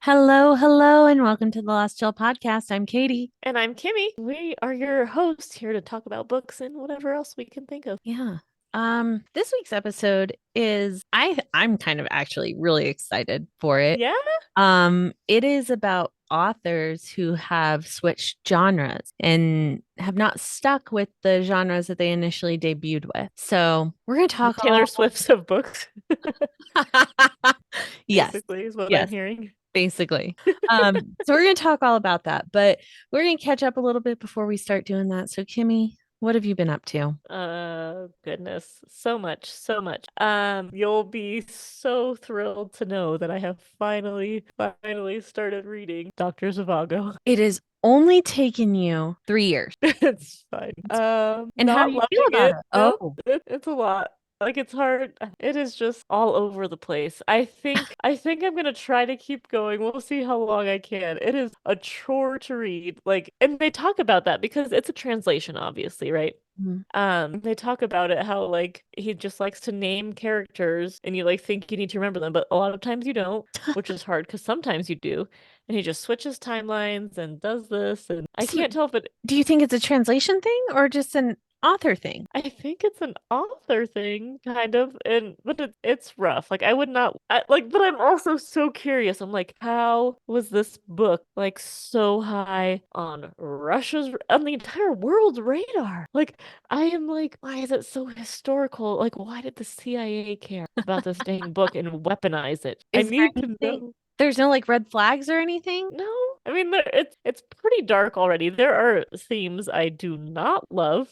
Hello, hello, and welcome to the Lost Jill podcast. I'm Katie. And I'm Kimmy. We are your hosts here to talk about books and whatever else we can think of. Yeah. This week's episode is I'm kind of actually really excited for it. Yeah? It is about authors who have switched genres and have not stuck with the genres that they initially debuted with. So we're gonna The talk Taylor all Swifts of books, yes, basically, is what I'm yes, hearing. basically. So we're gonna talk all about that, but we're gonna catch up a little bit before we start doing that. So Kimmy, what have you been up to? Goodness. So much, so much. You'll be so thrilled to know that I have finally started reading Dr. Zhivago. It has only taken you 3 years. It's fine. And how do Not you feel loving about it. it? No, Oh, it's a lot. Like it's hard. It is just all over the place. I think I'm gonna try to keep going. We'll see how long I can. It is a chore to read. Like, and they talk about that because it's a translation, obviously, right? mhm. They talk about it how like he just likes to name characters and you like think you need to remember them, but a lot of times you don't, which is hard because sometimes you do. And he just switches timelines and does this, and I So can't tell if it do you think it's a translation thing or just an author thing? I think it's an author thing, kind of, and but it's rough. Like I would not like, but I'm also so curious. I'm like, how was this book like so high on on the entire world's radar? Like I am like, why is it so historical? Like why did the CIA care about this dang book and weaponize it? I Is there need to anything? know. There's no like red flags or anything? No, I mean it's pretty dark already. There are themes I do not love.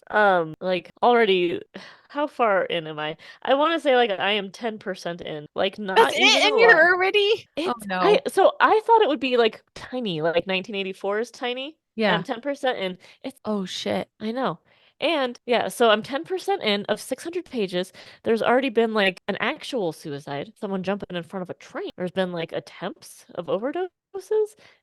Like already, how far in am I? I want to say like I am 10% in. Like That's not it, even a and you're lot. already. Oh It's I no. so I thought it would be like tiny, like 1984 is tiny, and I'm Yeah. 10% in. It's Oh shit. I know. And yeah, so I'm 10% in of 600 pages. There's already been like an actual suicide, someone jumping in front of a train. There's been like attempts of overdoses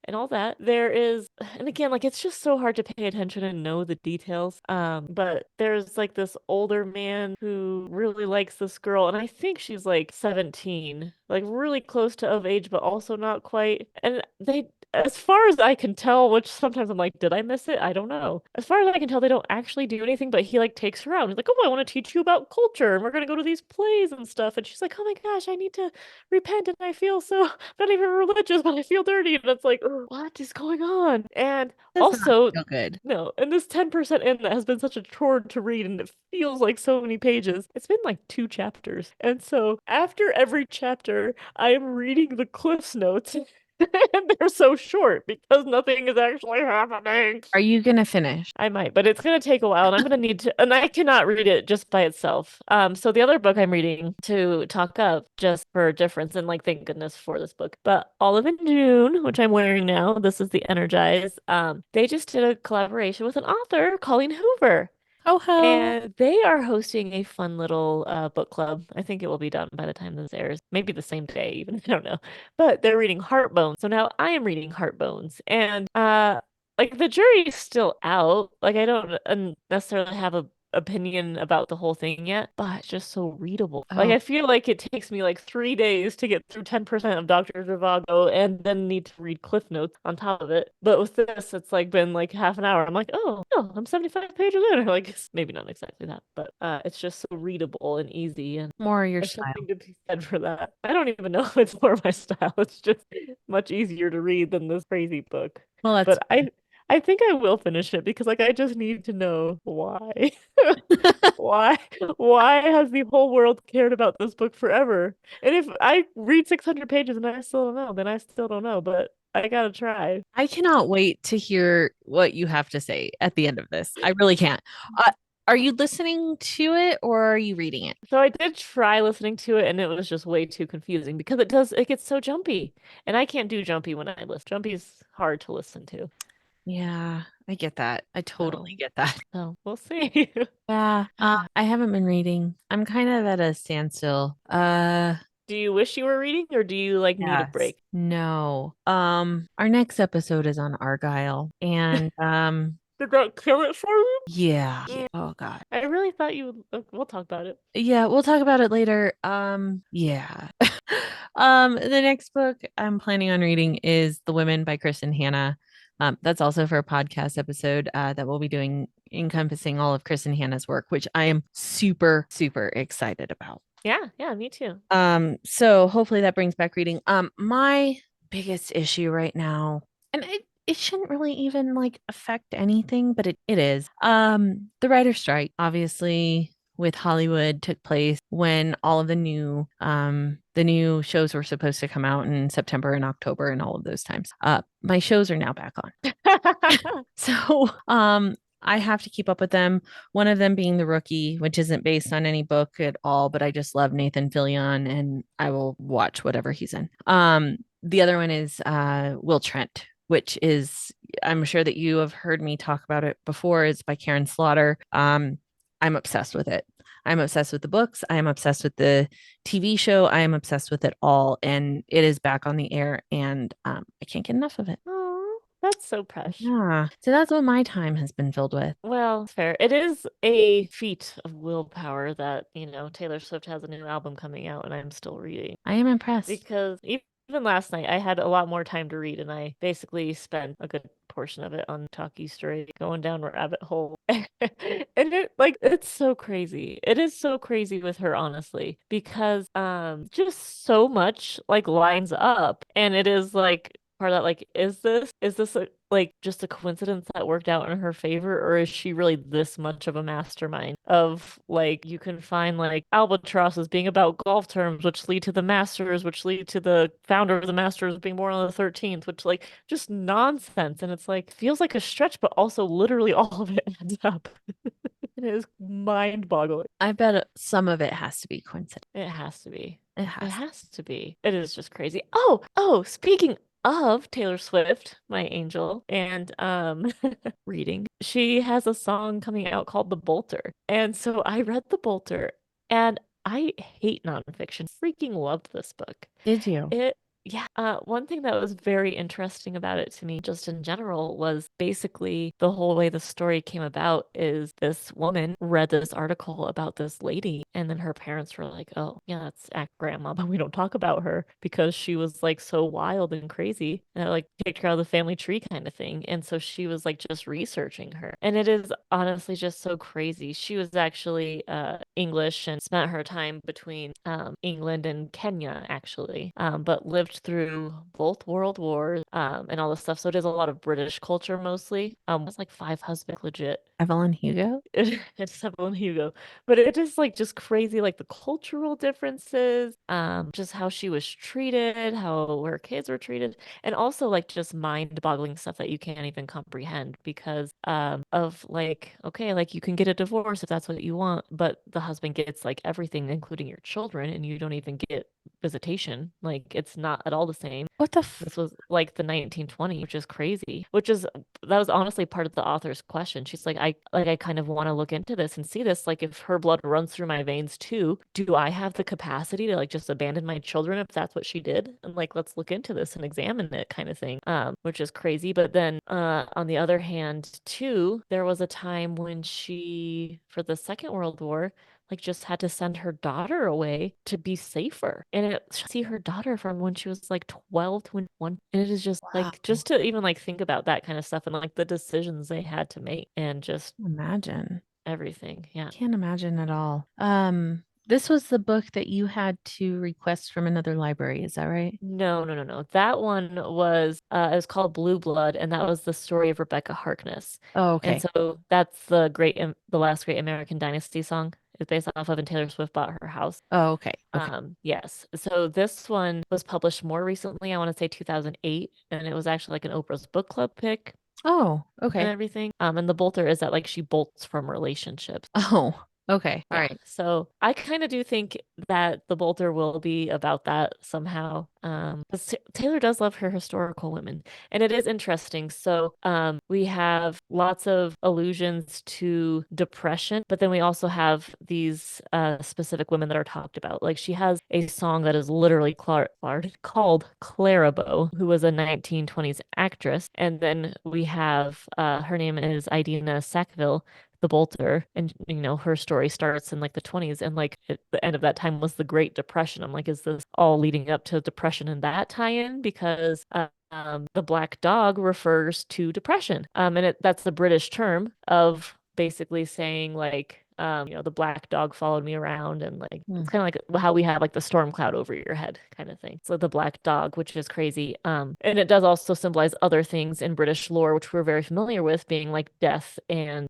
and all that. There is, and again, like it's just so hard to pay attention and know the details. But there's like this older man who really likes this girl, and I think she's like 17, like really close to of age, but also not quite. And they as far as I can tell, which sometimes I'm like, did I miss it? I don't know. As far as I can tell, they don't actually do anything, but he like takes her out. He's like, oh, I want to teach you about culture, and we're gonna go to these plays and stuff. And she's like, oh my gosh, I need to repent, and I feel so not even religious, but I feel dirty. And it's like, "Ugh, what is going on? And Does not also, feel good. no, and this 10% in that has been such a chore to read, and it feels like so many pages. It's been like 2 chapters. And so after every chapter, I am reading the Cliff's notes. And they're so short because nothing is actually happening. Are you gonna finish? I might, but it's gonna take a while, and I'm gonna need to, and I cannot read it just by itself. So the other book I'm reading to talk up just for difference, and like thank goodness for this book. But Olive in June, which I'm wearing now, this is the Energize. They just did a collaboration with an author, Colleen Hoover. Ho ho. And they are hosting a fun little book club. I think it will be done by the time this airs. Maybe the same day, even. I don't know. But they're reading Heartbones. So now I am reading Heartbones. And like the jury is still out. Like I don't necessarily have a opinion about the whole thing yet, but it's just so readable. Like Oh, I feel like it takes me like 3 days to get through 10% of Dr. Zhivago and then need to read Cliff Notes on top of it. But with this, it's like been like half an hour. I'm like, oh, I'm 75 pages in. Or like maybe not exactly that, but it's just so readable and easy, and more your there's style. something to be said for that. I don't even know if it's more my style. It's just much easier to read than this crazy book. Well, that's But I think I will finish it because like I just need to know why. Why why has the whole world cared about this book forever? And if I read 600 pages and I still don't know, then I still don't know, but I gotta try. I cannot wait to hear what you have to say at the end of this. I really can't. Uh, are you listening to it or are you reading it? So I did try listening to it and it was just way too confusing because it gets so jumpy. And I can't do jumpy when I listen. Jumpy's hard to listen to. Yeah, I get that. I totally So get that. so we'll see. Yeah, I haven't been reading. I'm kind of at a standstill. Do you wish you were reading or do you like need a Yes. break? No. Our next episode is on Argyle, and Did that kill it for you? yeah. Oh God. I really thought you would. We'll talk about it. Yeah, we'll talk about it later. Yeah. The next book I'm planning on reading is The Women by Kristen Hanna. That's also for a podcast episode that we'll be doing encompassing all of Kristen Hanna's work, which I am super, super excited about. Yeah, yeah, me too. So hopefully that brings back reading. My biggest issue right now, and it shouldn't really even like affect anything, but it is. The writer's strike, obviously with Hollywood took place when all of the new shows were supposed to come out in September and October and all of those times. My shows are now back on. So, I have to keep up with them. One of them being The Rookie, which isn't based on any book at all, but I just love Nathan Fillion and I will watch whatever he's in. The other one is Will Trent, which is I'm sure that you have heard me talk about it before. It's by Karen Slaughter. I'm obsessed with it. I'm obsessed with the books. I am obsessed with the TV show. I am obsessed with it all, and it is back on the air, and I can't get enough of it. Oh, that's so precious. Yeah. So that's what my time has been filled with. Well, fair. It is a feat of willpower that, Taylor Swift has a new album coming out and I'm still reading. I am impressed. Because even last night, I had a lot more time to read and I basically spent a good portion of it on Talk Easter egg, going down a rabbit hole. And it's so crazy. It is so crazy with her, honestly, because just so much like lines up and it is like part of that like is this like just a coincidence that worked out in her favor, or is she really this much of a mastermind of like you can find like albatrosses being about golf terms which lead to the Masters, which lead to the founder of the Masters being born on the 13th, which like just nonsense, and it's like feels like a stretch but also literally all of it adds up. It is mind-boggling. I bet some of it has to be coincidence. It has to be. It It has. has to be. It is just crazy. Oh, speaking of Taylor Swift, my angel, and reading, she has a song coming out called The Bolter. And so I read The Bolter and I hate nonfiction. Freaking loved this book. Did you? It, yeah. One thing that was very interesting about it to me, just in general, was basically the whole way the story came about is this woman read this article about this lady, and then her parents were like, "Oh, yeah, that's Aunt Grandma, but we don't talk about her because she was like so wild and crazy, and it, like kicked her out of the family tree kind of thing." And so she was like just researching her, and it is honestly just so crazy. She was actually English and spent her time between England and Kenya actually, but lived through both world wars and all this stuff. So it is a lot of British culture mostly. It's like five husbands, legit. Evelyn Hugo? It's Evelyn Hugo, but it is like just crazy, like the cultural differences, just how she was treated, how her kids were treated, and also like just mind-boggling stuff that you can't even comprehend because of like, okay, like you can get a divorce if that's what you want, but the husband gets like everything, including your children, and you don't even get visitation. Like it's not at all the same. What the f This was like the 1920s, which is crazy. That was honestly part of the author's question. She's like, I kind of want to look into this and see this. Like, if her blood runs through my veins too, do I have the capacity to like just abandon my children if that's what she did? And like, let's look into this and examine it, kind of thing. Which is crazy. But then, on the other hand, too, there was a time when she, for the Second World War, like just had to send her daughter away to be safer. And see her daughter from when she was like 12 to 21. And it is just like wow. just to even like think about that kind of stuff and like the decisions they had to make and just Imagine. everything. Yeah. Can't imagine at all. This was the book that you had to request from another library, is that right? No, no, no, no. That one was it was called Blue Blood, and that was the story of Rebecca Harkness. Oh, And okay. so that's the last great American Dynasty song is based off of, and Taylor Swift bought her house. Oh, okay. Okay. Yes. So this one was published more recently, I want to say 2008, and it was actually like an Oprah's book club pick Oh, and okay. everything. And the bolter is that like she bolts from relationships. Oh, okay. All Yeah. right. So I kind of do think that the bolter will be about that somehow. 'Cause Taylor does love her historical women, and it is interesting. So, we have lots of allusions to depression, but then we also have these specific women that are talked about. Like she has a song that is literally called Clarabow, who was a 1920s actress, and then we have her name is Idina Sackville, the bolter, and her story starts in like the 20s, and like the end of that time was the Great Depression. I'm like, is this all leading up to depression in that tie-in? Because the black dog refers to depression. And that's the British term of basically saying like the black dog followed me around, and like Hmm. it's kind of like how we have like the storm cloud over your head kind of thing. So the black dog, which is crazy. And it does also symbolize other things in British lore, which we're very familiar with, being like death and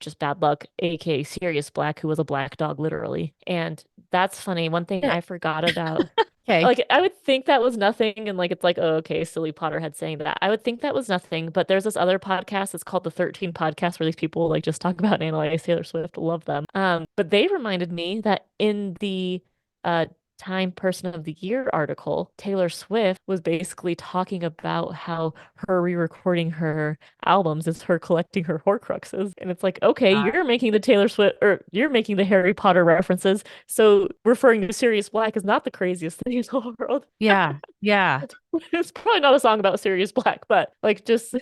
just bad luck, aka Sirius Black, who was a black dog literally. And that's funny. One thing Yeah. I forgot about. Okay. Like I would think that was nothing, and like it's like, oh, okay, silly Potterhead saying that. I would think that was nothing, but there's this other podcast. It's called the 13 Podcast, where these people like just talk about and analyze Taylor Swift. Love them. But they reminded me that in the uh Time Person of the Year article, Taylor Swift was basically talking about how her re-recording her albums is her collecting her Horcruxes. And it's like, okay, you're making the Taylor Swift, or you're making the Harry Potter references. So referring to Sirius Black is not the craziest thing in the world. Yeah. Yeah. It's probably not a song about Sirius Black, but like just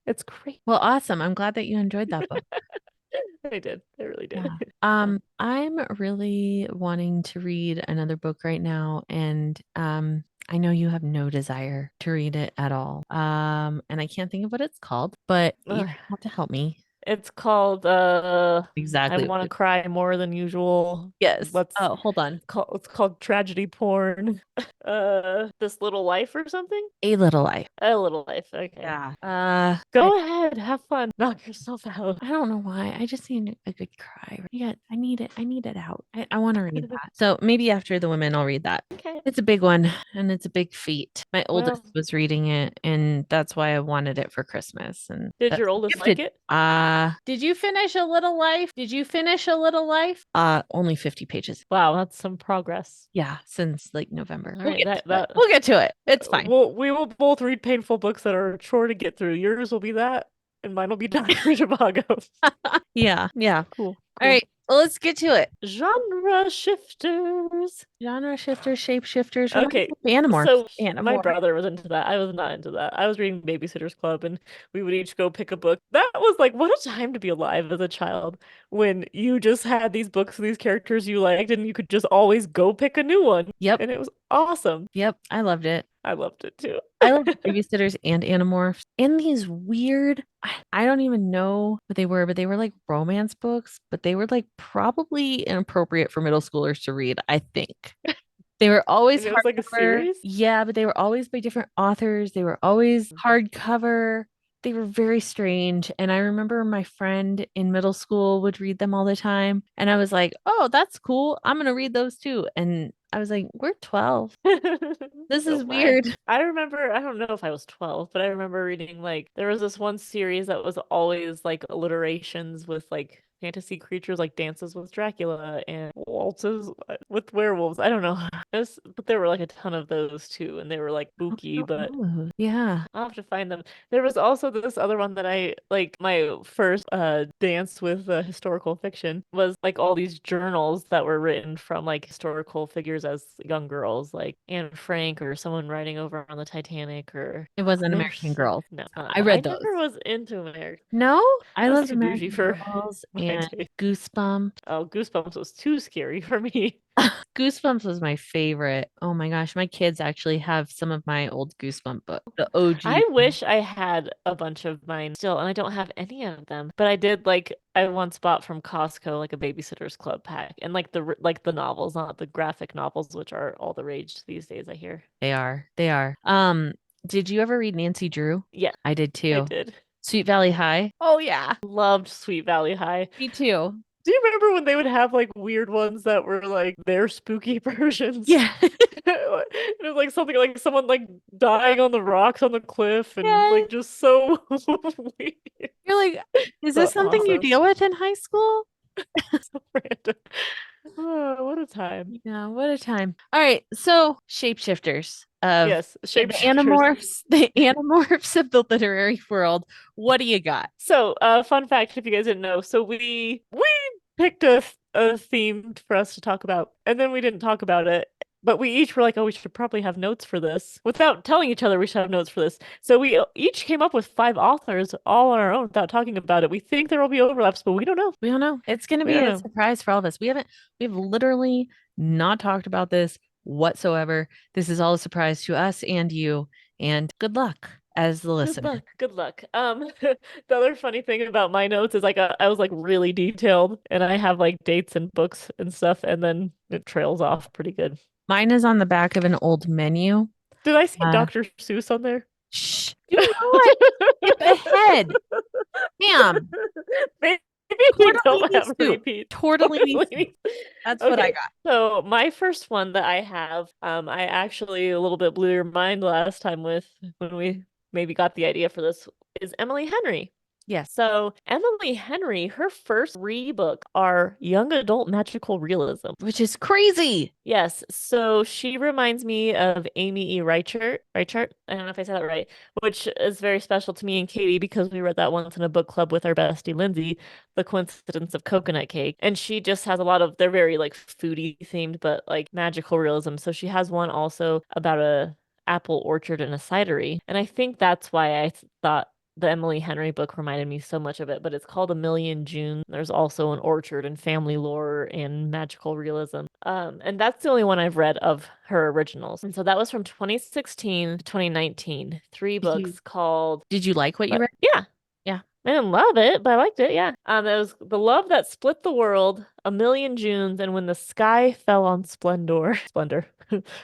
it's great. Well, awesome. I'm glad that you enjoyed that book. I did. I really did. Yeah. I'm really wanting to read another book right now, and I know you have no desire to read it at all. And I can't think of what it's called, but you Ugh. have to help me. It's called I Exactly what want to it. cry more than usual. Yes. Let's Oh, hold on. it's called tragedy porn. This Little Life or something? A Little Life. A Little Life. Okay. Yeah. Go ahead, have fun. Knock yourself out. I don't know why. I just need a good cry. Yeah, I need it. I need it out. I want to read that. So maybe after the women, I'll read that. Okay. It's a big one and it's a big feat. My Well, oldest was reading it, and that's why I wanted it for Christmas. And did that's your oldest like gifted. it? Did you finish A Little Life? Did you finish A Little Life? Only 50 pages. Wow, that's some progress. Yeah, since like November. All We'll right, get to that it. that We'll get to it. It's fine. we will both read painful books that are chore to get through. Yours will be that, and mine will be Dr. Zhivago. Yeah, yeah. Cool, All cool. right, well, let's get to it. Genre shifters. Genre shifters, shape shifters, Okay, Animorphs. so my Animorphs. brother was into that. I was not into that. I was reading Babysitter's Club, and we would each go pick a book. That was like, what a time to be alive as a child, when you just had these books of these characters you liked, and you could just always go pick a new one. Yep. And it was awesome. Yep. I loved it. I loved it too. I love Babysitters and Animorphs and these weird, I don't even know what they were, but they were like romance books, but they were like probably inappropriate for middle schoolers to read, I think. They were always And it was like a hardcover. series. Yeah, but they were always by different authors. They were always hardcover. They were very strange. And I remember my friend in middle school would read them all the time. And I was like, oh, that's cool. I'm going to read those too. And I was like, we're 12. This So is my, weird. I remember, I don't know if I was 12, but I remember reading like there was this one series that was always like alliterations with like fantasy creatures, like dances with Dracula and waltzes with werewolves. I don't know. But there were like a ton of those too, and they were like spooky, but Oh, yeah. I'll have to find them. There was also this other one that I like, my first dance with historical fiction was like all these journals that were written from like historical figures as young girls, like Anne Frank or someone riding over on the Titanic, or It wasn't American there's Girl. no, I I read those. never was into American. No, I That's loved too bougie American for Girls my and taste. Goosebumps. Oh, Goosebumps was too scary for me. Goosebumps was my favorite. Oh my gosh, my kids actually have some of my old Goosebump books, the OG. I wish I had a bunch of mine still, and I don't have any of them. But I did like I once bought from Costco like a Babysitter's Club pack, and like the novels, not the graphic novels, which are all the rage these days, I hear. They are. They are. Did you ever read Nancy Drew? Yeah, I did I too. did. Sweet Valley High. Oh yeah, Loved Sweet Valley High. me too. Do you remember when they would have like weird ones that were like their spooky versions? Yeah. It was like something like someone like dying on the rocks on the cliff, and Yeah. like just so weird. You're like, is this But something you awesome. deal with in high school? So random. Oh, what a time. Yeah, what a time. All right, so shapeshifters of Yes, the shapeshifters. the animorphs of the literary world. What do you got? So, fun fact if you guys didn't know, so we picked a theme for us to talk about, and then we didn't talk about it. But we each were like, oh, we should probably have notes for this without telling each other we should have notes for this. So we each came up with five authors all on our own without talking about it. We think there will be overlaps, but we don't know. We don't know. It's going to We be don't a know. surprise for all of us. We've literally not talked about this whatsoever. This is all a surprise to us and you. And good luck as the Good listener. luck. Good luck. The other funny thing about my notes is like I was like really detailed and I have like dates and books and stuff and then it trails off pretty good. Mine is on the back of an old menu. Did I see Uh, Dr. Seuss on there? Shh, do not skip ahead. Ma'am, Maybe we don't tortellini have soup. repeats. Tortellini soup. Tortellini. That's what I Okay, got. so my first one that I have, I actually a little bit blew your mind last time with when we maybe got the idea for this is Emily Henry. Yes, So Emily Henry, her first three books are young adult magical realism. which is crazy. Yes, so she reminds me of Amy E. Reichert. Reichert? I don't know if I said that right, which is very special to me and Katie because we read that once in a book club with our bestie Lindsay, The Coincidence of Coconut Cake. And she just has a lot of, they're very like foodie themed, but like magical realism. So she has one also about a apple orchard and a cidery. And I think that's why thought the Emily Henry book reminded me so much of it, but it's called A Million June. There's also an orchard and family lore and magical realism. And that's the only one I've read of her originals. And so that was from 2016 to 2019. Three Did you books called, did you like what you but read? yeah, Yeah. I didn't love it, but I liked it. Yeah. It was The Love That Split the World, A Million Junes, and When the Sky Fell on Splendor. Splendor.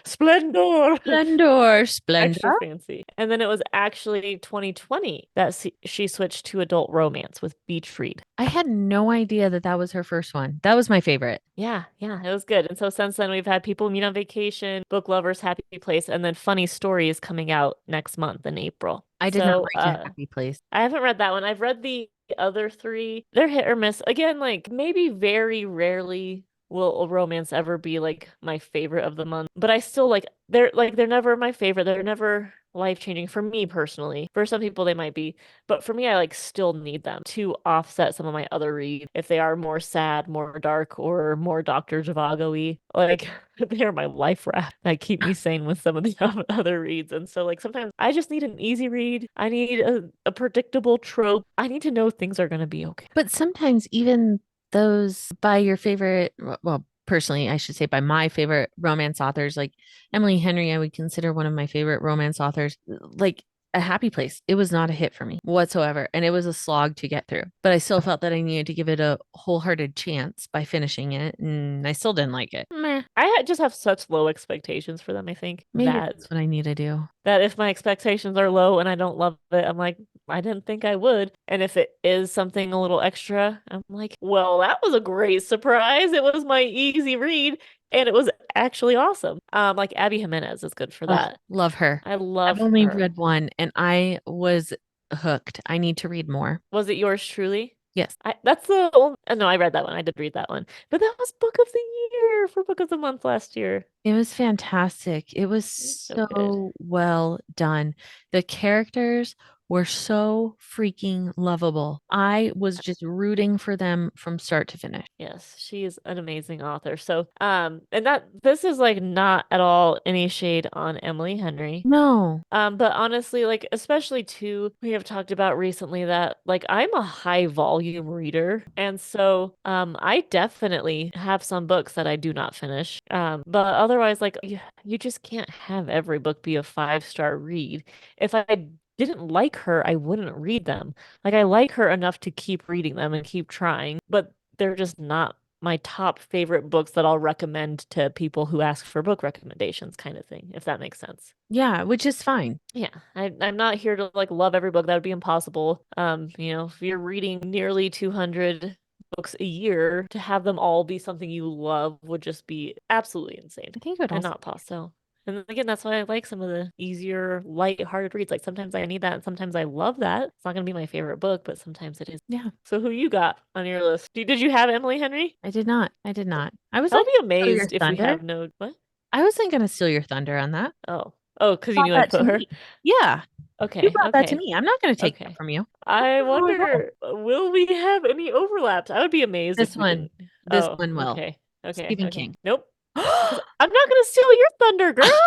Splendor. Splendor, Extra splendor. fancy. And then it was actually 2020 that she switched to adult romance with Beach Read. I had no idea that that was her first one. That was my favorite. Yeah, yeah, it was good. And so since then, we've had People Meet on Vacation, Book Lovers, Happy Place, and then Funny Stories coming out next month in April. I did not So, read To Happy Place. I haven't read that one. I've read the other three. They're hit or miss. Again, like maybe very rarely will a romance ever be like my favorite of the month. But I still they're never my favorite. They're never life-changing for me personally. For some people they might be, but for me I like still need them to offset some of my other reads if they are more sad, more dark, or more Dr. Zhivago-y. Like they are my life raft that keep me sane with some of the other reads. And so like sometimes I just need an easy read. I need a predictable trope. I need to know things are gonna be okay. But sometimes even those by your favorite, well, personally, I should say by my favorite romance authors, like Emily Henry, I would consider one of my favorite romance authors, like A Happy Place. It was not a hit for me whatsoever. And it was a slog to get through. But I still felt that I needed to give it a wholehearted chance by finishing it. And I still didn't like it. Meh. Just have such low expectations for them, I think, Maybe that that's what I need to do. if my expectations are low and I don't love it, I'm like, I didn't think I would. And if it is something a little extra, I'm like, well, that was a great surprise. It was my easy read and it was actually awesome. Like Abby Jimenez is good for Oh, that. love her. I I've love only her. read one and I was hooked. I need to read more. Was it yours truly? Yes. That's the only, no, I read that one. I did read that one. But that was book of the year for book of the month last year. It was fantastic. It was It's so good. so well done. The characters were so freaking lovable. I was just rooting for them from start to finish. Yes, she is an amazing author. So, and that this is like not at all any shade on Emily Henry. No. But honestly, like especially too, we have talked about recently that like I'm a high volume reader, and so I definitely have some books that I do not finish. But otherwise, like you just can't have every book be a 5-star read. If I didn't like her, I wouldn't read them. Like I like her enough to keep reading them and keep trying, but they're just not my top favorite books that I'll recommend to people who ask for book recommendations kind of thing, if that makes sense. Yeah, which is fine. Yeah, I'm not here to like love every book. That would be impossible. If you're reading nearly 200 books a year, to have them all be something you love would just be absolutely insane I think it would and also not possible. And again, that's why I like some of the easier, light-hearted reads. Like sometimes I need that, and sometimes I love that. It's not gonna be my favorite book, but sometimes it is. yeah, So who you got on your list? Did you have Emily Henry? I did not. I did not. I was I'll like, be steal your amazed if we thunder. have no what? I wasn't gonna steal your thunder on that. Oh, because you Brought knew I'd that to put her. me. Yeah, you Okay, brought that to okay, me. I'm not gonna take that okay. from you. I Oh, I will. wonder, will we have any overlaps? I would be amazed if This we one, didn't. this Oh, one will. okay, okay, Stephen okay. King. Nope. Because I'm not gonna steal your thunder, girl.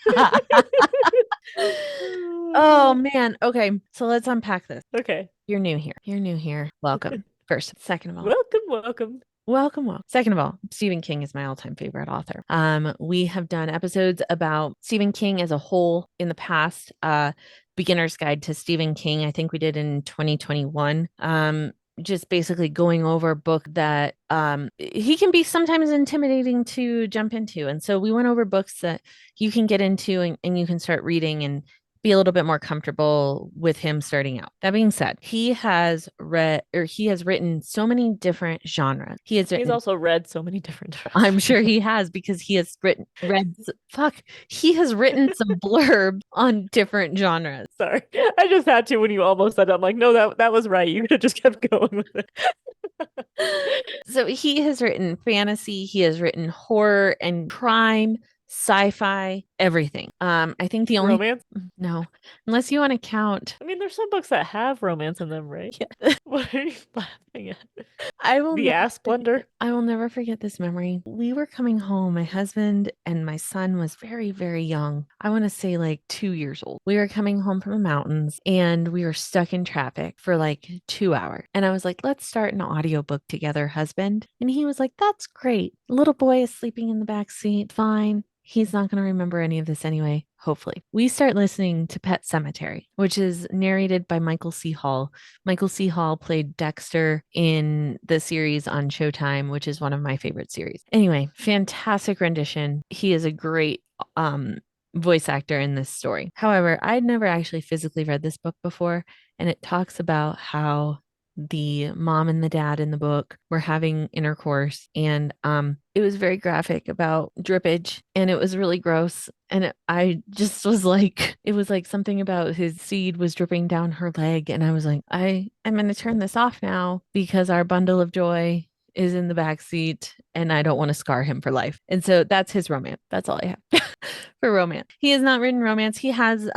Oh my Oh God. man. Okay. So let's unpack this. Okay. You're new here. You're new here. Welcome. First, second of all, Welcome, welcome. welcome. Second of all, Stephen King is my all-time favorite author. We have done episodes about Stephen King as a whole in the past. Beginner's Guide to Stephen King, I think we did in 2021. Just basically going over a book that he can be sometimes intimidating to jump into. And so we went over books that you can get into and you can start reading and be a little bit more comfortable with him starting out. That being said, he has written so many different genres. He has He's written, also read so many different I'm genres. sure he has because he has he has written some blurbs on different genres. Sorry. I just had to when you almost said it. I'm like, no, that was right. You could have just kept going with it. So he has written fantasy, he has written horror and crime, sci-fi, everything. I think the only Romance? no, unless you want to count. I mean, there's some books that have romance in them, right? Yeah. What are you laughing at? I will The never ass forget. blender? I will never forget this memory. We were coming home. My husband and my son was very, very young. I want to say like 2 years old. We were coming home from the mountains and we were stuck in traffic for like 2 hours. And I was like, let's start an audiobook together, husband. And he was like, that's great. Little boy is sleeping in the back seat. Fine. He's not going to remember any of this anyway, hopefully. We start listening to Pet Cemetery, which is narrated by Michael C. Hall. Michael C. Hall played Dexter in the series on Showtime, which is one of my favorite series. Anyway, fantastic rendition. He is a great um voice actor in this story. However, I'd never actually physically read this book before, and it talks about how the mom and the dad in the book were having intercourse and it was very graphic about drippage and it was really gross and I just was like it was like something about his seed was dripping down her leg and I was like I'm going to turn this off now because our bundle of joy is in the back seat and I don't want to scar him for life. And so that's his romance. That's all I have for romance. He has not written romance. He has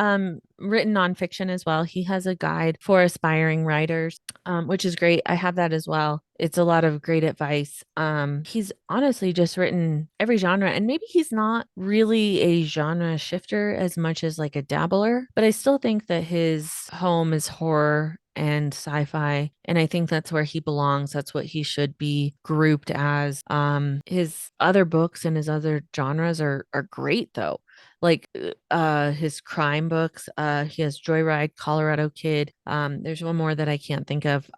written nonfiction as well. He has a guide for aspiring writers, which is great. I have that as well. It's a lot of great advice. He's honestly just written every genre, and maybe he's not really a genre shifter as much as like a dabbler, but I still think that his home is horror and sci-fi, and I think that's where he belongs. That's what he should be grouped as. His other books and his other genres are great though, like his crime books. He has Joyride, Colorado Kid. There's one more that I can't think of.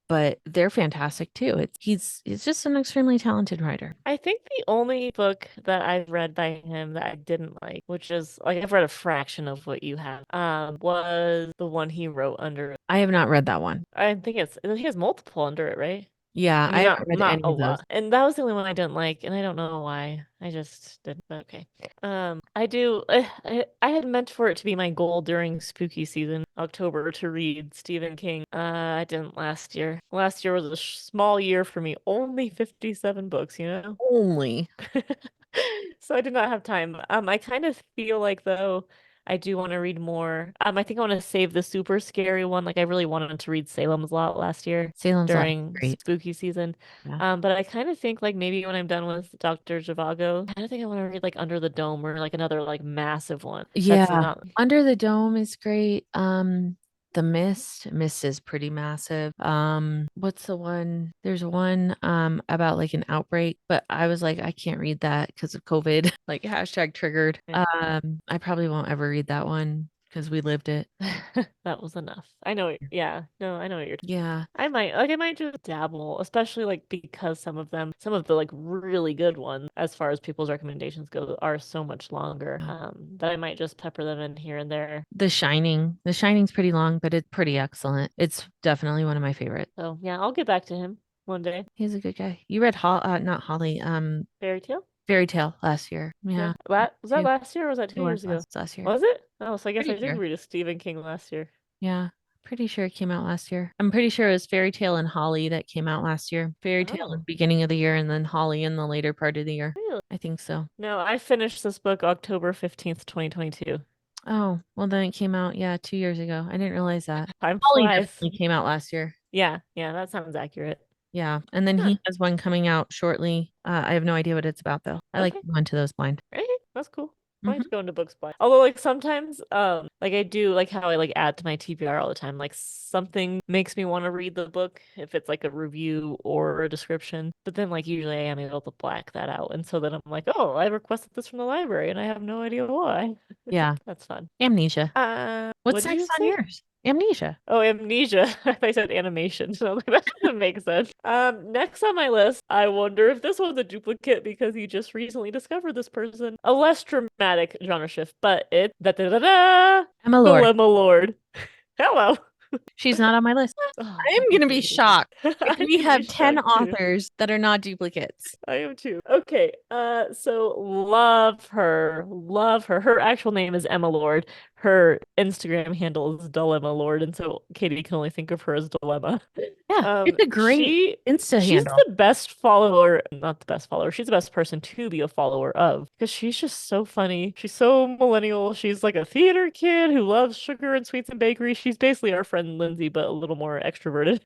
But they're fantastic too. He's just an extremely talented writer. I think the only book that I've read by him that I didn't like, which is like I've read a fraction of what you have, was the one he wrote under. I have not read that one. I think he has multiple under it, right? Yeah, I I mean, haven't read not any a of those. lot. And that was the only one I didn't like, and I don't know why. I just didn't. But okay. I do. I had meant for it to be my goal during spooky season, October, to read Stephen King. I didn't last year. Last year was a small year for me. Only 57 books, you know? Only. So I did not have time. I kind of feel like though I do want to read more. I think I want to save the super scary one. Like I really wanted to read Salem's Lot last year Salem's Lot is during great. spooky season. Yeah. But I kind of think like maybe when I'm done with Dr. Zhivago, I kind of think I want to read like Under the Dome or like another like massive one. That's Yeah. not Under the Dome is great. The Mist is pretty massive. What's the one? There's one about like an outbreak, but I was like, I can't read that because of COVID. Like hashtag triggered. eh. I probably won't ever read that one because we lived it. That was enough. I know. Yeah, no, I know what you're. Yeah. I might just dabble, especially like because some of the like really good ones, as far as people's recommendations go, are so much longer. That I might just pepper them in here and there. The Shining. The Shining's pretty long, but it's pretty excellent. It's definitely one of my favorites. So yeah, I'll get back to him one day. He's a good guy. You read not Holly, Fairy tale? Fairy Tale last year. Yeah. Yeah. Was that last year or was that It 2 years was ago? last year. Was it? Oh, so I guess I Pretty did sure. read a Stephen King last year. Yeah. Pretty sure it came out last year. I'm pretty sure it was Fairy Tale and Holly that came out last year. Fairy Tale in the Oh, beginning of the year and then Holly in the later part of the year. really? I think so. No, I finished this book October 15th, 2022. Oh, well then it came out, yeah, 2 years ago. I didn't realize that. Time Holly flies. definitely came out last year. Yeah, yeah, that sounds accurate. Yeah. And then Huh. he has one coming out shortly. I have no idea what it's about though. I like Okay. going to those blind. Right. That's cool. I like to Hmm. go into books blind. Although like sometimes like I do like how I like add to my TBR all the time. Like something makes me want to read the book if it's like a review or a description. But then like usually I am able to black that out. And so then I'm like, "Oh, I requested this from the library and I have no idea why." Yeah. That's fun. Amnesia. What What's did you next on say? yours? Amnesia. Oh, amnesia. I thought you said animation. So like, that doesn't make sense. Next on my list, I wonder if this one's a duplicate because you just recently discovered this person. A less dramatic genre shift, but it's da da da da Emma Lord. Dilemma Lord. Hello. She's not on my list. Oh, I am happy going to be for you. shocked if I'm we gonna be have 10 shocked too. authors that are not duplicates. I am too. Okay, so love her. Love her. Her actual name is Emma Lord. Her Instagram handle is Dilemma Lord, and so Katie can only think of her as Dilemma. Yeah, it's a great She Insta she's handle. the best follower, not the best follower. She's the best person to be a follower of because she's just so funny. She's so millennial. She's like a theater kid who loves sugar and sweets and bakery. She's basically our friend Lindsay, but a little more extroverted.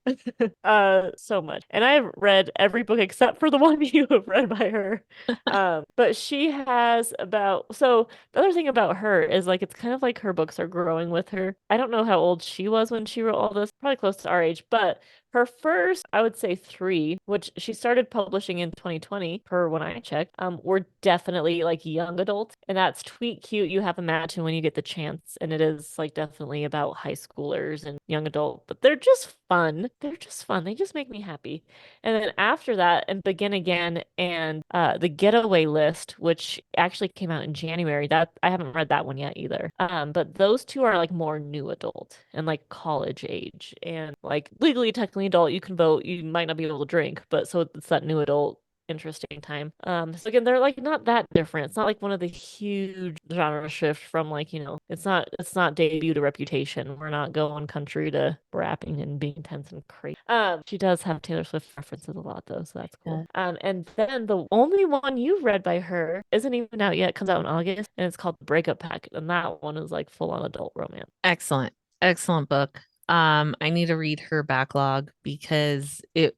So much. And I've read every book except for the one you have read by her. But she has about so the other thing about her is like it's kind of like her books are growing with her. I don't know how old she was when she wrote all this, probably close to our age, but her first, I would say three, which she started publishing in 2020, per when I checked, were definitely like young adult. And that's Tweet Cute, You Have Imagined When You Get the Chance. And it is like definitely about high schoolers and young adult, but they're just fun. They're just fun. They just make me happy. And then after that, and Begin Again and The Getaway List, which actually came out in January. That I haven't read that one yet either. But those two are like more new adult and like college age and like legally technically adult. You can vote. You might not be able to drink, but so it's that new adult interesting time. So again, they're like not that different. It's not like one of the huge genre shift from like, it's not debut to Reputation. We're not going country to rapping and being tense and crazy. She does have Taylor Swift references a lot though, so that's cool. Yeah. And then the only one you've read by her isn't even out yet. It comes out in August and it's called The Breakup Pact. And that one is like full on adult romance. Excellent. Excellent book. I need to read her backlog because it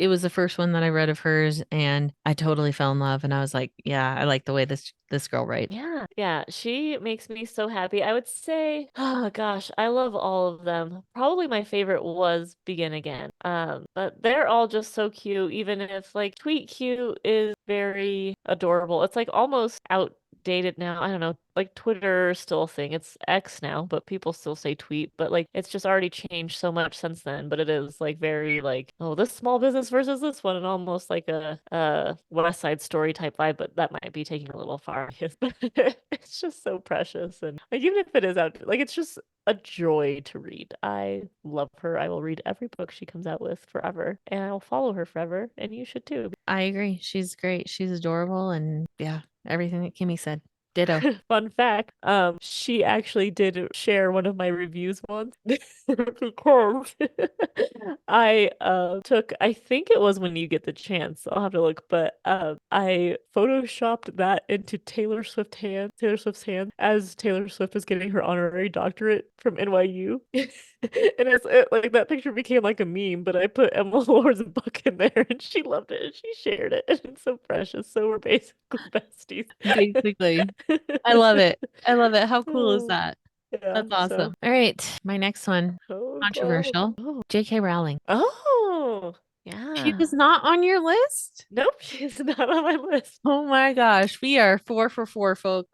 was the first one that I read of hers and I totally fell in love and I was like, yeah, I like the way this girl writes. Yeah, yeah, she makes me so happy. I would say, oh gosh, I love all of them. Probably my favorite was Begin Again. But they're all just so cute, even if like Tweet Cute is very adorable. It's like almost outdated now. I don't know, like Twitter is still a thing. It's X now, but people still say tweet, but like it's just already changed so much since then. But it is like very like, oh, this small business versus this one, and almost like a West Side Story type vibe, but that might be taking a little far. But it's just so precious. And like even if it is out, like it's just a joy to read. I love her. I will read every book she comes out with forever, and I'll follow her forever, and you should too. I agree. She's great. She's adorable and yeah, everything that Kimmy said. Ditto. Fun fact, she actually did share one of my reviews once because I think it was When You Get the Chance. I'll have to look, but I photoshopped that into Taylor Swift's hand as Taylor Swift is getting her honorary doctorate from NYU. And like that picture became like a meme, but I put Emma Lord's book in there and she loved it and she shared it. And it's so precious. So we're basically besties. Basically. I love it. I love it. How cool is Oh, that? yeah, That's so awesome. All right. My next one, oh god. controversial. Oh. J.K. Rowling. Oh, She yeah. was not on your list? Nope, she's not on my list. Oh my gosh, we are 4 for 4, folks.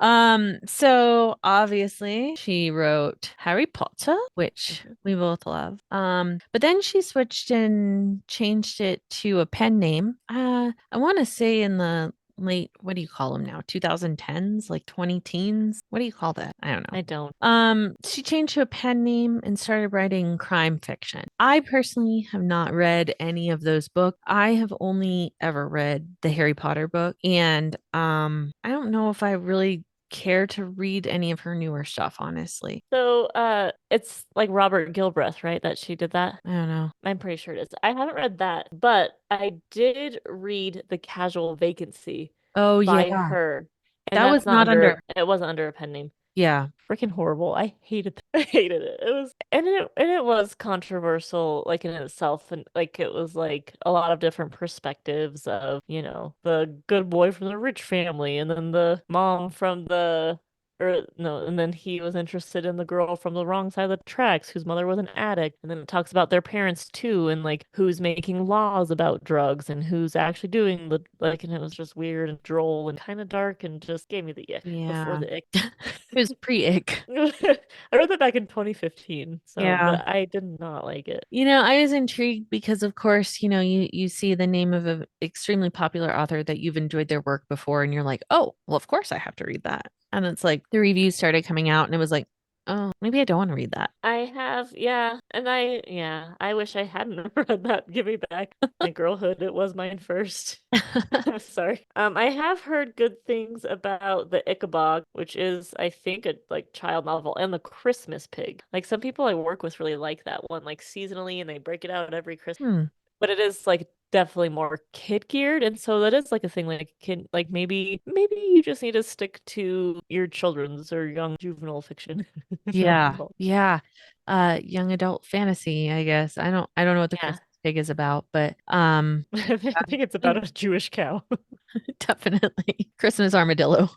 So obviously she wrote Harry Potter, which Mhm. we both love. But then she switched and changed it to a pen name. I want to say in the late, what do you call them now? 2010s, like 20 teens. What do you call that? I don't know. I don't. She changed to a pen name and started writing crime fiction. I personally have not read any of those books. I have only ever read the Harry Potter book, and I don't know if I really care to read any of her newer stuff, honestly. So, it's like Robert Gilbreth, right? That she did that. I don't know. I'm pretty sure it is. I haven't read that, but I did read The Casual Vacancy Oh yeah, by her, and that was not under. it wasn't under a pen name. Yeah. Freaking horrible. I hated that. I hated it. It was and it was controversial like in itself, and like it was like a lot of different perspectives of, the good boy from the rich family and then the mom from the or no, and then he was interested in the girl from the wrong side of the tracks whose mother was an addict. And then it talks about their parents too, and like who's making laws about drugs and who's actually doing the like, and it was just weird and droll and kind of dark and just gave me the ick before Yeah. the ick. It was pre-ick. I read that back in 2015, so Yeah. but I did not like it. I was intrigued because of course, you see the name of an extremely popular author that you've enjoyed their work before and you're like, "Oh, well of course I have to read that." And it's like the reviews started coming out and it was like, "Oh, maybe I don't want to read that." I have, yeah, and I wish I hadn't read that. Give me back my girlhood. It was mine first. Sorry. I have heard good things about the Ichabod, which is, I think, a like child novel, and the Christmas Pig. Like some people I work with really like that one, like seasonally, and they break it out every Christmas. Hmm. But it is like definitely more kid geared, and so that is like a thing like kid like maybe you just need to stick to your children's or young juvenile fiction. Young Yeah. adult. Yeah. Young adult fantasy, I guess. I don't know what the Yeah. Christmas pig is about, but I think it's about a Jewish cow. definitely Christmas armadillo.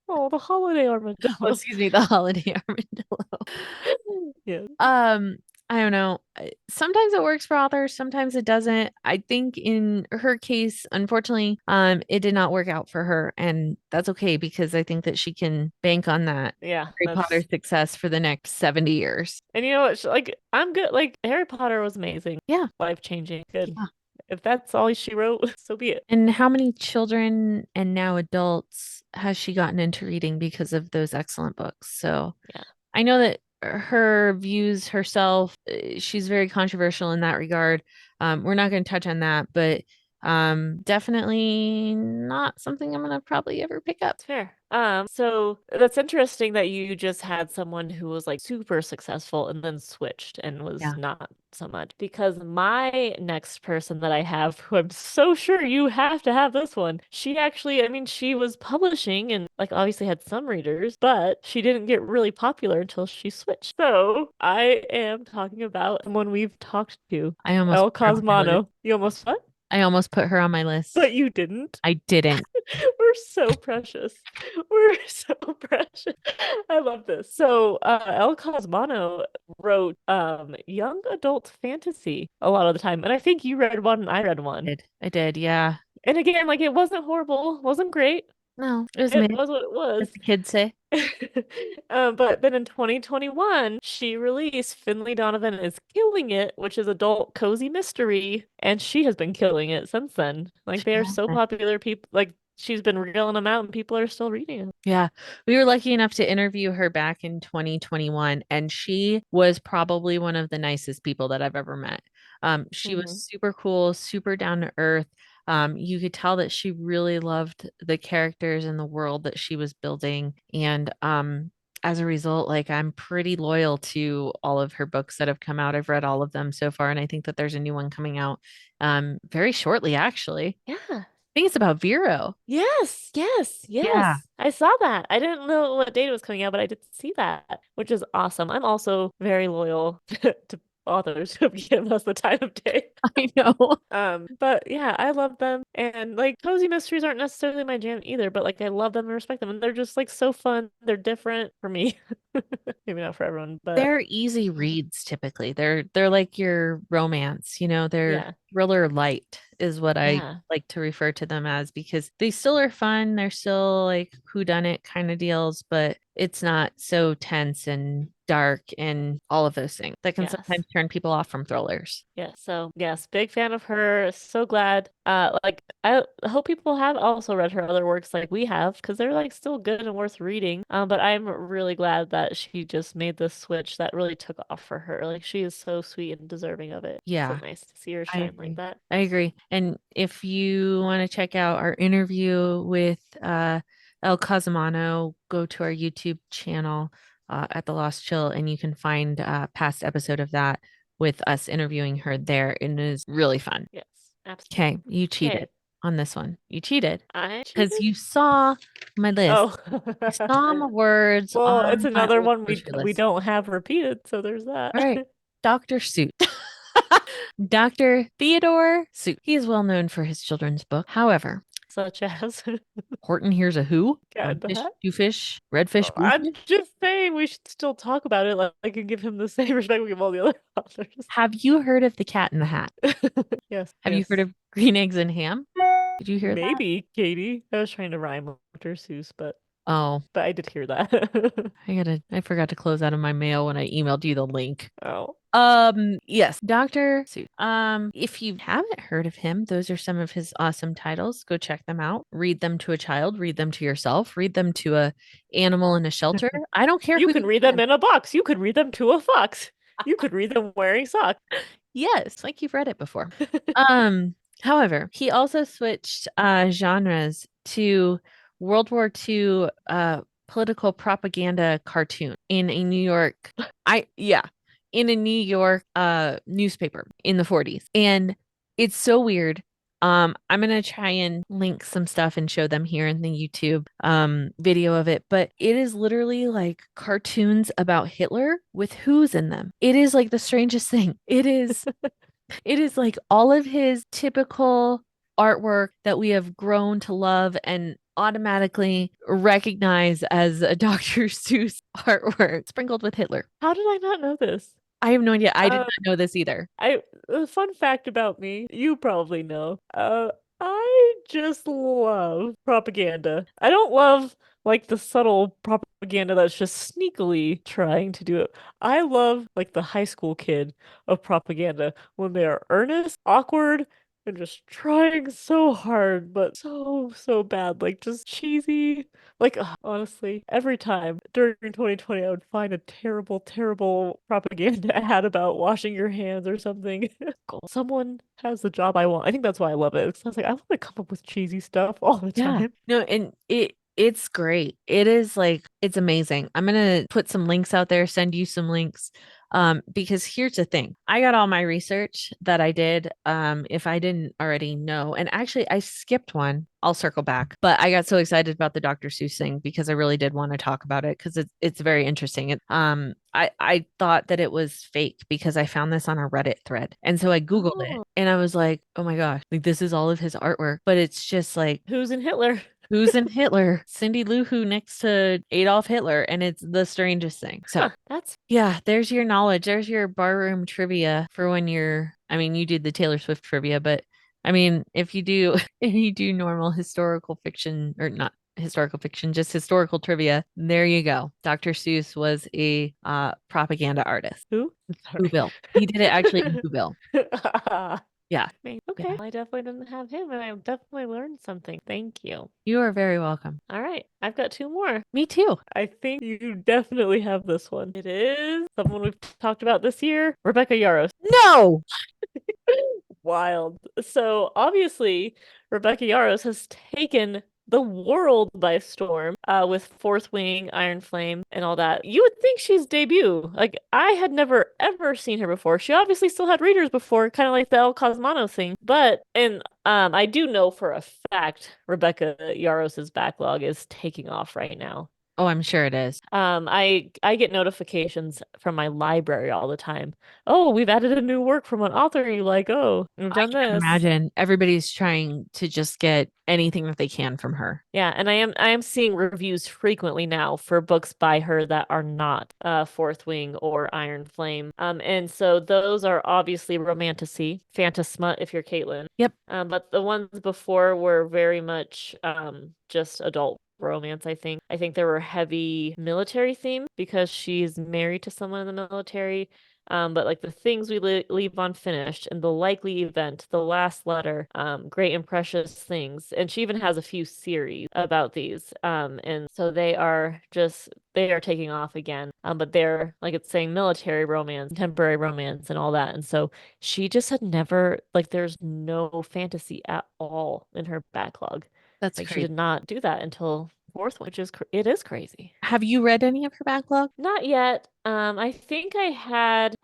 Oh, the holiday Oh, armadillo. excuse me, the holiday armadillo. Yeah. Um, I don't know. Sometimes it works for authors, sometimes it doesn't. I think in her case, unfortunately, it did not work out for her, and that's okay because I think that she can bank on that Yeah, Harry Potter that's success for the next 70 years. and you know what? Like I'm good. Like Harry Potter was amazing, Yeah. life-changing, good. Yeah. If that's all she wrote, so be it. And how many children and now adults has she gotten into reading because of those excellent books? So Yeah. I know that her views herself, she's very controversial in that regard. We're not going to touch on that, but definitely not something I'm going to probably ever pick up. It's fair. So that's interesting that you just had someone who was like super successful and then switched and was Yeah. not so much. Because my next person that I have, who I'm so sure you have to have this one, she actually, I mean, she was publishing and like obviously had some readers, but she didn't get really popular until she switched. So I am talking about someone we've talked to, I almost El put her on my list. Cosmano. You almost what? I almost put her on my list. But you didn't. I didn't. We're so precious. We're so precious. I love this. So, El Cosmano wrote young adult fantasy a lot of the time. And I think you read one and I read one. I did. Yeah. And again, like it wasn't horrible, wasn't great. No, it was It mid, was what it as was. the kids say. But then in 2021, she released Finley Donovan is Killing It, which is adult cozy mystery, and she has been killing it since then. Like She they are so hasn't. popular, people like she's been reeling them out, and people are still reading them. Yeah, we were lucky enough to interview her back in 2021, and she was probably one of the nicest people that I've ever met. She was Hmm. super cool, super down to earth. You could tell that she really loved the characters and the world that she was building. And as a result, like I'm pretty loyal to all of her books that have come out. I've read all of them so far, and I think that there's a new one coming out very shortly, actually. Yeah. I think it's about Vero. Yes, yes, Yeah. yes. I saw that. I didn't know what date it was coming out, but I did see that, which is awesome. I'm also very loyal to authors who give us the time of day. I know. But yeah, I love them. And like cozy mysteries aren't necessarily my jam either, but like I love them and respect them. And they're just like so fun. They're different for me. Maybe not for everyone, but They're easy reads typically. They're like your romance, they're yeah. thriller light is what I Yeah. like to refer to them as because they still are fun. They're still like whodunit kind of deals, but it's not so tense and dark and all of those things that can Yes. sometimes turn people off from thrillers. Yeah, so yes, big fan of her. So glad. Like I hope people have also read her other works like we have, because they're like still good and worth reading. But I'm really glad that she just made this switch that really took off for her. Like she is so sweet and deserving of it. So Yeah, nice to see her I shine like agree. that. I agree. And if you want to check out our interview with El Cosimano, go to our YouTube channel at The Lost Chill, and you can find a past episode of that with us interviewing her there. And it is really fun. Yes, absolutely. Okay, you Okay. cheated. on this one. You cheated I because cheated? you saw my list. Oh. You saw my words Well, it's on my another old one grocery we list. don't have repeated, so there's that. All right. Dr. Seuss. Dr. Theodore Seuss. He is well known for his children's book. However, Such as Horton Hears a Who, Cat in One the Fish, Hat. Two Fish, Red Fish, Blue I'm Fish. just saying we should still talk about it. Like I can give him the same respect we give all the other authors. Have you heard of The Cat in the Hat? Yes, Have you heard yes. of Green Eggs and Ham? Did you hear that? Maybe, Katie. I was trying to rhyme with Dr. Seuss, Oh, but I did hear that. I forgot to close out of my mail when I emailed you the link. Oh. Yes, Dr. Seuss. If you haven't heard of him, those are some of his awesome titles. Go check them out. Read them to a child, read them to yourself, read them to a animal in a shelter. I don't care You who can you read read them them. in a box. You could read them to a fox. You could read them wearing socks. Yes, like you've read it before. Um, However, he also switched genres to World War II political propaganda cartoon in a New York I yeah, in a New York newspaper in the 40s. And it's so weird. I'm gonna try and link some stuff and show them here in the YouTube video of it, but it is literally like cartoons about Hitler with who's in them. It is like the strangest thing. It is like all of his typical artwork that we have grown to love and automatically recognize as a Dr. Seuss artwork sprinkled with Hitler. How did I not know this? I have no idea. I did Um, not know this either. I a fun fact about me, you probably know. I just love propaganda. I don't love like the subtle propaganda that's just sneakily trying to do it. I love like the high school kid of propaganda when they are earnest, awkward, and just trying so hard, but so bad, like just cheesy. Like, honestly, every time during 2020, I would find a terrible propaganda ad about washing your hands or something. Someone has the job I want. I think that's why I love it. It's like I want to come up with cheesy stuff all the Yeah. time. No, and it's great. It is like it's amazing. I'm gonna put some links out there, send you some links. Because here's the thing. I got all my research that I did, if I didn't already know. And actually I skipped one. I'll circle back. But I got so excited about the Dr. Seuss thing because I really did want to talk about it because it's very interesting. I thought that it was fake because I found this on a Reddit thread. And so I Googled it Oh, and I was like, oh my gosh, like this is all of his artwork, but it's just like who's in Hitler? who's in Hitler? Cindy Lou Who next to Adolf Hitler, and it's the strangest thing. So, Huh, that's yeah, there's your knowledge. There's your barroom trivia for when you're, I mean, you did the Taylor Swift trivia, but I mean, if you do, if you do normal historical fiction or not historical fiction, just historical trivia, there you go. Dr. Seuss was a propaganda artist. who? Sorry. Whoville. He did it actually in Whoville. Yeah. Okay, Yeah. I definitely didn't have him, and I definitely learned something. Thank you. You are very welcome. All right, I've got two more. Me too. I think you definitely have this one. It is someone we've talked about this year, Rebecca Yarros. No. Wild. So obviously, Rebecca Yarros has taken the world by storm with Fourth Wing, Iron Flame, and all that. You would think she's debut. Like, I had never ever seen her before. She obviously still had readers before, kind of like the El Cosmano thing. But, and I do know for a fact Rebecca Yarros's backlog is taking off right now. Oh, I'm sure it is. I get notifications from my library all the time. Oh, we've added a new work from an author you like. Oh, we've I done can't this. imagine everybody's trying to just get anything that they can from her. Yeah, and I am seeing reviews frequently now for books by her that are not Fourth Wing or Iron Flame. And so those are obviously romantasy, phantasmut if you're Caitlin. Yep. But the ones before were very much just adult romance, I think. I think there were heavy military themes because she's married to someone in the military. But like the things we leave unfinished and the likely event, the last letter, great and precious things. And she even has a few series about these. And so they are taking off again. But they're like it's saying military romance, contemporary romance, and all that. And so she just had never like there's no fantasy at all in her backlog. That's Like she crazy. did not do that until fourth, which is it is crazy. Have you read any of her backlog? Not yet. I think I had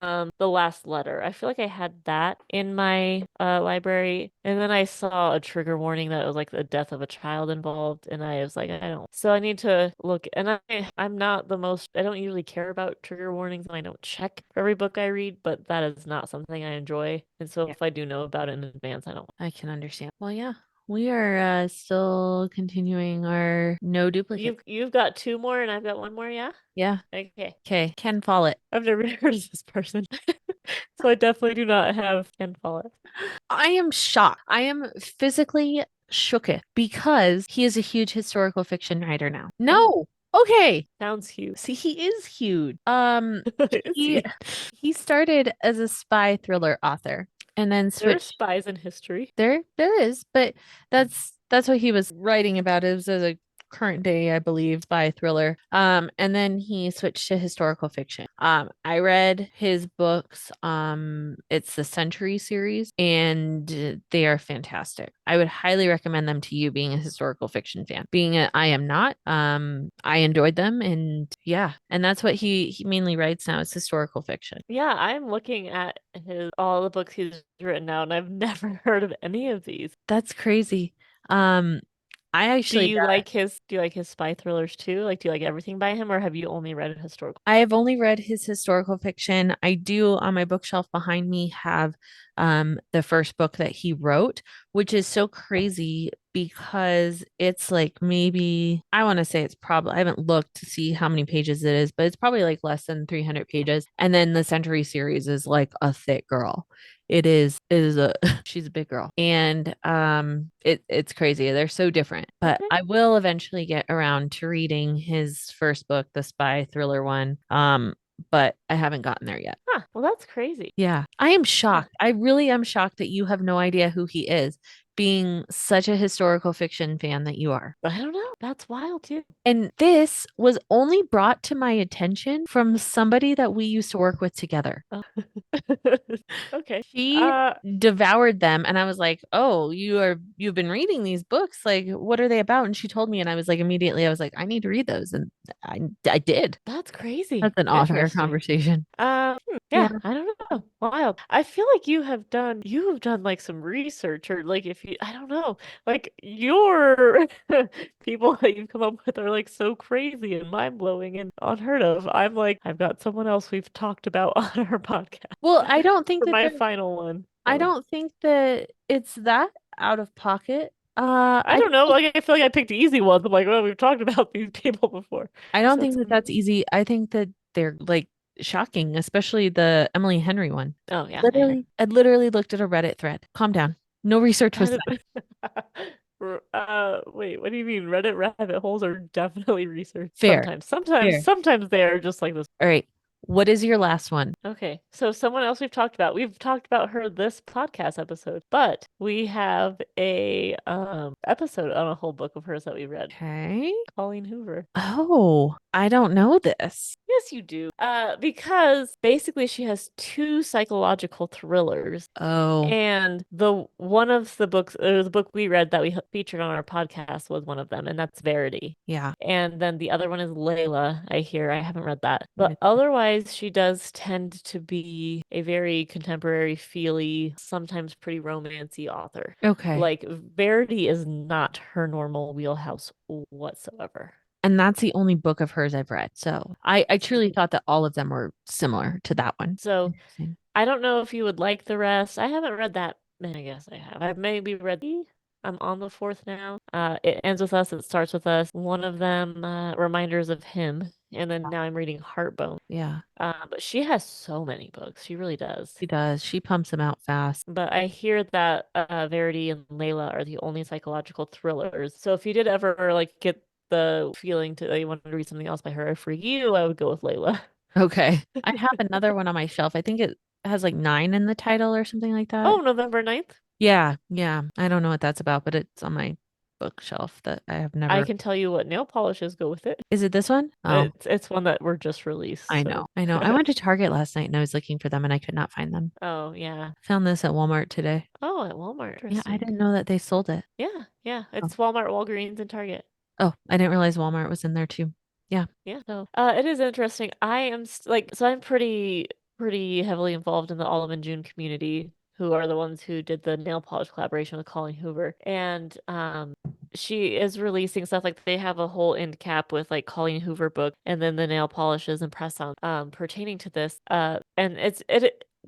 The Last Letter. I feel like I had that in my library, and then I saw a trigger warning that it was like the death of a child involved, and I was like, I don't. So I need to look, and I'm not the most. I don't usually care about trigger warnings, and I don't check for every book I read, but that is not something I enjoy, and so Yeah, if I do know about it in advance, I don't. I can understand. Well, yeah, we are still continuing our no duplicate. You've got two more, and I've got one more, yeah? Yeah. Okay. Okay. Ken Follett. I've never heard of this person. So I definitely do not have Ken Follett. I am shocked. I am physically shooketh because he is a huge historical fiction writer now. Oh, No. Okay. sounds huge. See, he is huge. Is He he? he started as a spy thriller author and then There are switched. spies in history. There is, but that's what he was writing about. It was as a current day, I believe, spy thriller. And then he switched to historical fiction. I read his books. It's the Century series, and they are fantastic. I would highly recommend them to you, being a historical fiction fan. I am not. I enjoyed them, and yeah, and that's what he mainly writes now. It's historical fiction. Yeah, I'm looking at his all the books he's written now, and I've never heard of any of these. That's crazy. Um, I actually Do you like his spy thrillers too? Like, do you like everything by him, or have you only read historical? I have only read his historical fiction. I do on my bookshelf behind me have the first book that he wrote, which is so crazy because it's like maybe I want to say it's probably I haven't looked to see how many pages it is, but it's probably like less than 300 pages. And then the Century series is like a thick girl. It is a she's a big girl. And it's crazy. They're so different. But Okay. I will eventually get around to reading his first book, the spy thriller one. But I haven't gotten there yet. Huh. Well, that's crazy. Yeah. I am Huh. shocked. I really am shocked that you have no idea who he is, being such a historical fiction fan that you are. I don't know. That's wild too. And this was only brought to my attention from somebody that we used to work with together. Oh. Okay. She devoured them and I was like, "Oh, you've been reading these books. Like, what are they about?" And she told me and I was like immediately I was like, "I need to read those." And I did. That's crazy. That's an off-air Interesting. conversation. Yeah, Yeah. I don't know. Wild. I feel like you have done like some research or like if you I don't know, like your people that you've come up with are like so crazy and mind-blowing and unheard of. I'm like, I've got someone else we've talked about on our podcast Well, I don't think for that my they're final one. I So don't think that it's that out of pocket. I don't know. Like I feel like I picked easy ones. I'm like, well, we've talked about these people before. I don't So think it's that that's easy. I think that they're like shocking, especially the Emily Henry one. oh yeah, I agree. I literally looked at a Reddit thread. Calm down. No research was That done. wait, what do you mean? Reddit rabbit holes are definitely researched Fair. sometimes. Fair. Sometimes they are just like this. All right. What is your last one? Okay, so someone else we've talked about her this podcast episode, but we have a episode on a whole book of hers that we read. Okay. Colleen Hoover. Oh, I don't know this. Yes, you do. Because basically she has two psychological thrillers. Oh, And the one of the books, the book we read that we featured on our podcast was one of them, and that's Verity. yeah. And then the other one is Layla, I hear. I haven't read that. But otherwise, she does tend to be a very contemporary, feely, sometimes pretty romancy author. Okay. Like, Verity is not her normal wheelhouse whatsoever. And that's the only book of hers I've read. So I truly thought that all of them were similar to that one. So Interesting. I don't know if you would like the rest. I haven't read that many. I guess I have. I've maybe read I'm on the fourth now. It ends with us. It starts with us. One of them, reminders of him, and then now I'm reading Heartbone. Yeah, But she has so many books. She really does. she does. She pumps them out fast. But I hear that Verity and Layla are the only psychological thrillers. So if you did ever like get the feeling to that you wanted to read something else by her, for you, I would go with Layla. Okay. I have another one on my shelf. I think it has like 9 in the title or something like that. Oh, November 9th. Yeah, yeah. I don't know what that's about, but it's on my bookshelf that I have I never. can tell you what nail polishes go with it. Is it this one? Oh, It's one that were just released, I so. know. I know. I went to Target last night and I was looking for them and I could not find them. Oh, yeah. Found this at Walmart today. Oh, at Walmart. Yeah, I Interesting. didn't know that they sold it. Yeah, yeah. Oh, It's Walmart, Walgreens, and Target. oh, I didn't realize Walmart was in there too. Yeah. Yeah. So, it is interesting. I am like, so I'm pretty. pretty heavily involved in the Olive and June community, who are the ones who did the nail polish collaboration with Colleen Hoover. And she is releasing stuff like they have a whole end cap with like Colleen Hoover book and then the nail polishes and press on pertaining to this. And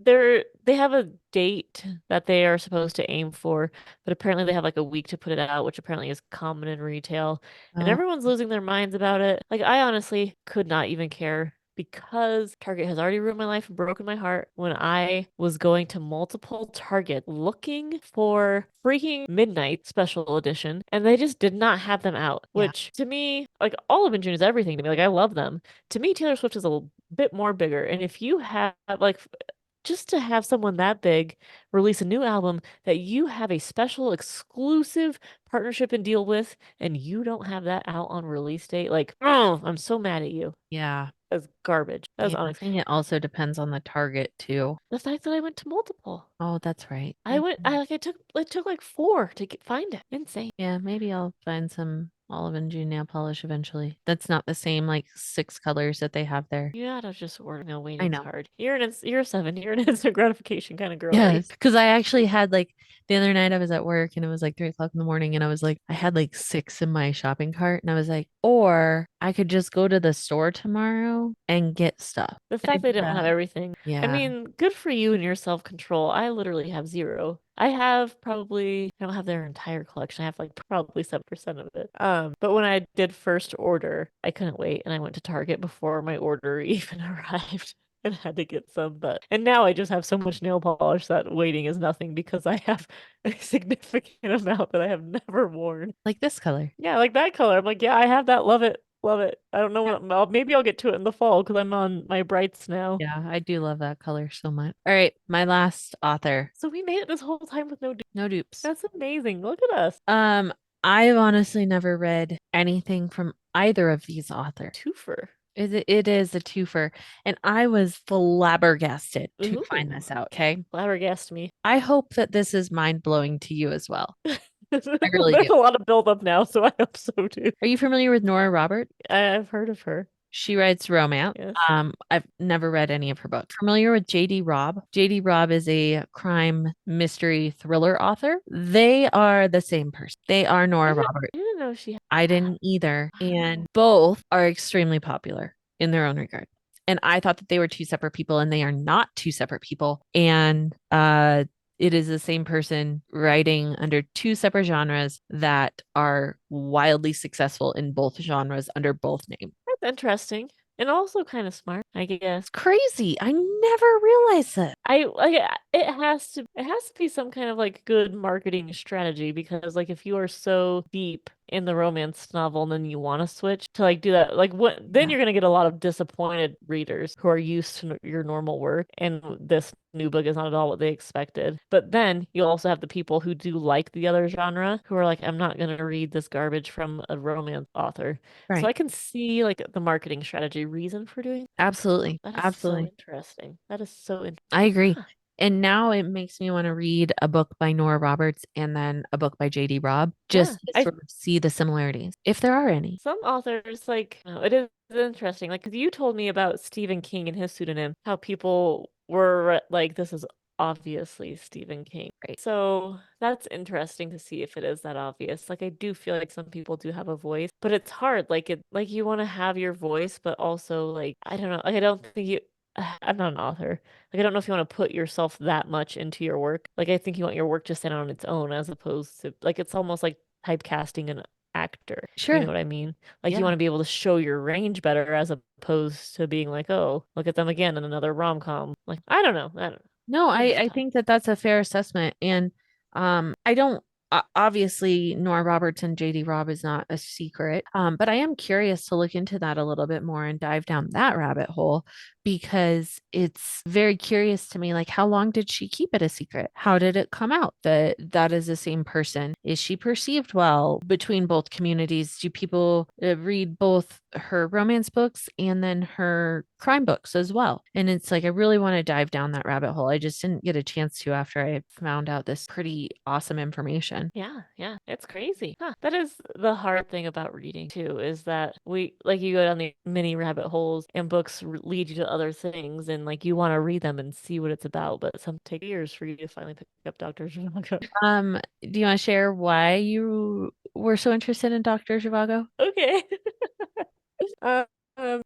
they have a date that they are supposed to aim for, but apparently they have like a week to put it out, which apparently is common in retail. And Oh, everyone's losing their minds about it. Like I honestly could not even care because Target has already ruined my life and broken my heart when I was going to multiple Target looking for freaking Midnight Special Edition, and they just did not have them out, yeah. which to me, like Olive and June is everything to me. Like I love them. To me, Taylor Swift is a bit more bigger. And if you have like just to have someone that big release a new album that you have a special exclusive partnership and deal with, and you don't have that out on release date, like, oh, I'm so mad at you. Yeah. That's garbage. That's Yeah. I honest. think it also depends on the target too. The fact that I went to multiple. Oh, that's right. I took like four to find it. Insane. Yeah, maybe I'll find some olive and June nail polish eventually. That's not the same like six colors that they have there. You gotta just order. No, I waiting's know. hard. You're 7. You're an instant gratification kind of girl, right? Yes, because I actually had like the other night I was at work and it was like 3 o'clock in the morning and I was like I had like six in my shopping cart and I was like, or I could just go to the store tomorrow and get stuff. The And I fact they did don't have that. everything. I Yeah. mean, good for you and your self-control. I literally have zero. I don't have their entire collection. I have like probably 7% of it. But when I did first order, I couldn't wait and I went to Target before my order even arrived and had to get some. And now I just have so much nail polish that waiting is nothing because I have a significant amount that I have never worn. Like this color. Yeah, like that color. I'm like, yeah, I have that. Love it. Love it. I don't know Yeah. maybe I'll get to it in the fall because I'm on my brights now. Yeah, I do love that color so much. All right, my last author. So we made it this whole time with no dupe. No dupes. That's amazing. Look at us. Um, I've honestly never read anything from either of these authors. Twofer. It is a twofer, and I was flabbergasted to find Ooh. this out. Okay. Flabbergast me. I hope that this is mind blowing to you as well. There's I really do. a lot of buildup now, so I hope so too. Are you familiar with Nora Robert? I've heard of her. She writes romance. Yes. I've never read any of her books. Familiar with J.D. Robb? J.D. Robb is a crime mystery thriller author. They are the same person. They are Nora Robert. I didn't know she I had. didn't either. And Wow. both are extremely popular in their own regard. And I thought that they were two separate people, and they are not two separate people. And it is the same person writing under two separate genres that are wildly successful in both genres under both names. That's interesting. And also kind of smart, I guess. Crazy. I never realized that. I like it has to be some kind of like good marketing strategy because like if you are so deep in the romance novel and then you want to switch to like do that like what then Yeah. you're going to get a lot of disappointed readers who are used to your normal work and this new book is not at all what they expected. But then you also have the people who do like the other genre who are like I'm not going to read this garbage from a romance author. So Right. I can see like the marketing strategy reason for doing Absolutely. that is so Absolutely. interesting. That is so interesting. I agree. Huh. And now it makes me want to read a book by Nora Roberts and then a book by J.D. Robb Yeah. just to sort of see the similarities, if there are any. Some authors like it is interesting. Like 'cause you told me about Stephen King and his pseudonym, how people were like, this is obviously Stephen King. Right. So that's interesting to see if it is that obvious. Like I do feel like some people do have a voice, but it's hard. Like you want to have your voice, but also like I don't know. Like I don't think you I'm not an author. Like I don't know if you want to put yourself that much into your work. Like I think you want your work to stand on its own as opposed to like it's almost like typecasting an actor. You know Sure. what I mean? Like you Yeah. want to be able to show your range better as opposed to being like, oh, look at them again in another rom-com. Like I don't know. I don't know. No, I'm just I tired. think that that's a fair assessment. And I don't obviously Nora Roberts and JD Robb is not a secret. But I am curious to look into that a little bit more and dive down that rabbit hole because it's very curious to me. Like, how long did she keep it a secret? How did it come out that that is the same person? Is she perceived well between both communities? Do people read both her romance books and then her crime books as well? And it's like, I really want to dive down that rabbit hole. I just didn't get a chance to after I found out this pretty awesome information. information. Yeah, yeah, it's crazy. Huh. That is the hard thing about reading too, is that we like you go down the mini rabbit holes and books lead you to other things and like you want to read them and see what it's about, but some take years for you to finally pick up Dr. Zhivago. Do you want to share why you were so interested in Dr. Zhivago? Okay. Uh,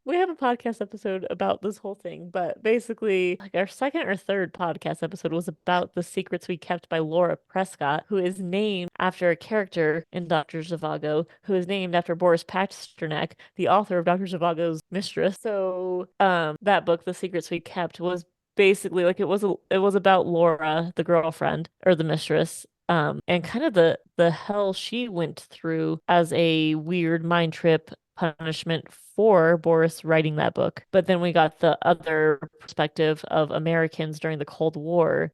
we have a podcast episode about this whole thing, but basically, like our second or third podcast episode was about the secrets we kept by Laura Prescott, who is named after a character in Dr. Zhivago, who is named after Boris Pasternak, the author of Dr. Zhivago's mistress. So, that book, The Secrets We Kept, was basically like it was about Laura, the girlfriend or the mistress, and kind of the hell she went through as a weird mind trip punishment for Boris writing that book. But then we got the other perspective of Americans during the Cold War,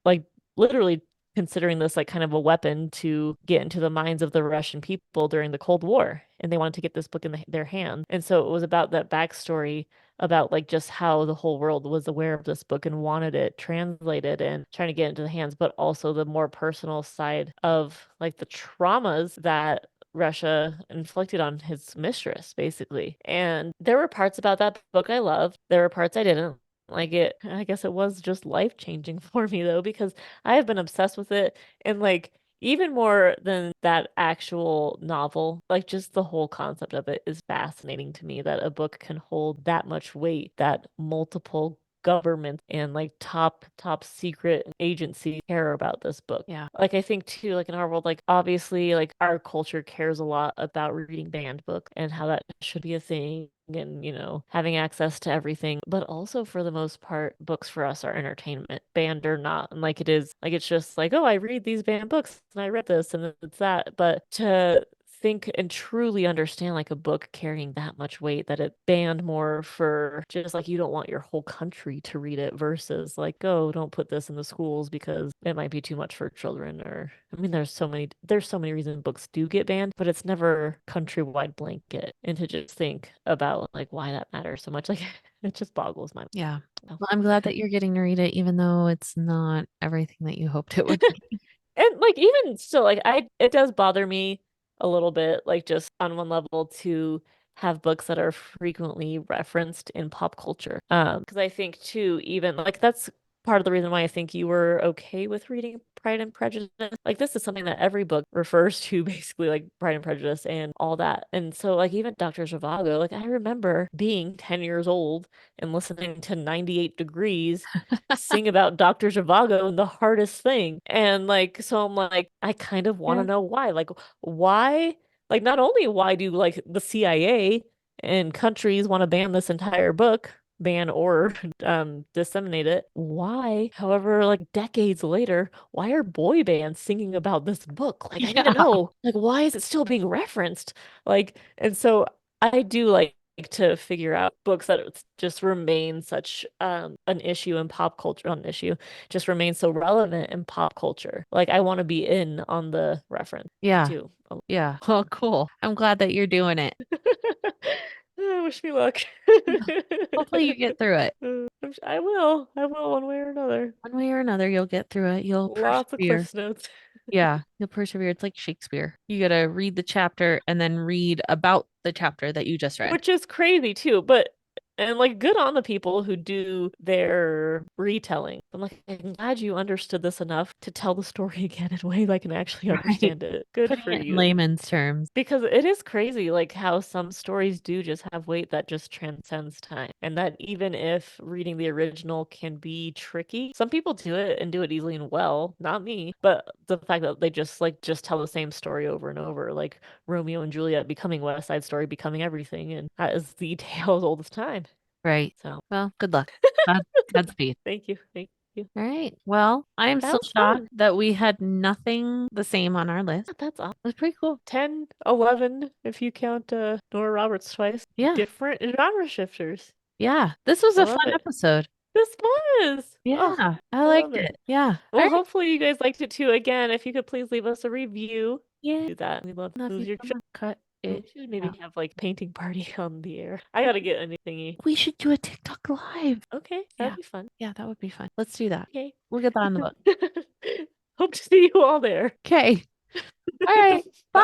like literally considering this like kind of a weapon to get into the minds of the Russian people during the Cold War. And they wanted to get this book in their hands. And so it was about that backstory about like just how the whole world was aware of this book and wanted it translated and trying to get into the hands, but also the more personal side of like the traumas that Russia inflicted on his mistress, basically. And there were parts about that book I loved. There were parts I didn't. Like it, I guess it was just life changing for me though, because I have been obsessed with it and like even more than that actual novel, like just the whole concept of it is fascinating to me that a book can hold that much weight, that multiple government and like top secret agency care about this book. Yeah. Like I think too, like in our world, like obviously like our culture cares a lot about reading banned book and how that should be a thing and having access to everything, but also for the most part books for us are entertainment, banned or not. And like it is like it's just like, oh, I read these banned books and I read this and it's that. But to think and truly understand like a book carrying that much weight that it banned more for just like you don't want your whole country to read it versus like, oh, don't put this in the schools because it might be too much for children. Or I mean there's so many reasons books do get banned, but it's never countrywide blanket. And to just think about like why that matters so much, like it just boggles my Yeah. mind. Well, I'm glad that you're getting to read it, even though it's not everything that you hoped it would be. And like even still, like it does bother me a little bit, like just on one level to have books that are frequently referenced in pop culture. Because I think too, even like that's part of the reason why I think you were okay with reading Pride and Prejudice. Like this is something that every book refers to, basically, like Pride and Prejudice and all that. And so like even Dr. Zhivago, like I remember being 10 years old and listening to 98 Degrees sing about Dr. Zhivago and the hardest thing. And like, so I'm like, I kind of want to Yeah. know why. Like, why? Like, not only why do like the CIA and countries want to ban this entire book, ban or disseminate it, why, however, like decades later, why are boy bands singing about this book? Like, I need to Yeah. know, like, why is it still being referenced? Like, and so I do like to figure out books that just remain such an issue in pop culture, not an issue, just remain so relevant in pop culture. Like I want to be in on the reference Yeah. too. Yeah. Well, cool. I'm glad that you're doing it. Wish me luck. Hopefully you get through it. I will. I will one way or another. One way or another, you'll get through it. You'll Lots of persevere. Cliff Notes. Yeah, you'll persevere. It's like Shakespeare. You gotta read the chapter and then read about the chapter that you just read. Which is crazy too, but and like good on the people who do their retelling. I'm like, I'm glad you understood this enough to tell the story again in a way that I can actually Right. understand it. Good Putting for it in you. layman's terms. Because it is crazy, like how some stories do just have weight that just transcends time. And that even if reading the original can be tricky, some people do it and do it easily and well, not me. But the fact that they just tell the same story over and over, like Romeo and Juliet becoming West Side Story, becoming everything, and that is the tale as old as time. Right. So Well, good luck. God, Godspeed. thank you. Thank you. All right. Well, I am That still was shocked fun. that we had nothing the same on our list. That's all. It was pretty cool. 10, 11, if you count Nora Roberts twice. Yeah. Different genre shifters. Yeah. This was I a love fun it. episode. This was. Oh, Yeah. I I liked love it. it. Yeah. All Well, right. hopefully you guys liked it too. Again, if you could please leave us a review, Yeah. do that. We love Love lose you your so job. much. Cut We it should maybe out. have like painting party on the air. I gotta get anythingy. We should do a TikTok live. Okay, that'd Yeah. be fun. Yeah, that would be fun. Let's do that. Okay. We'll get that on the book. hope to see you all there. Okay. All right. Bye.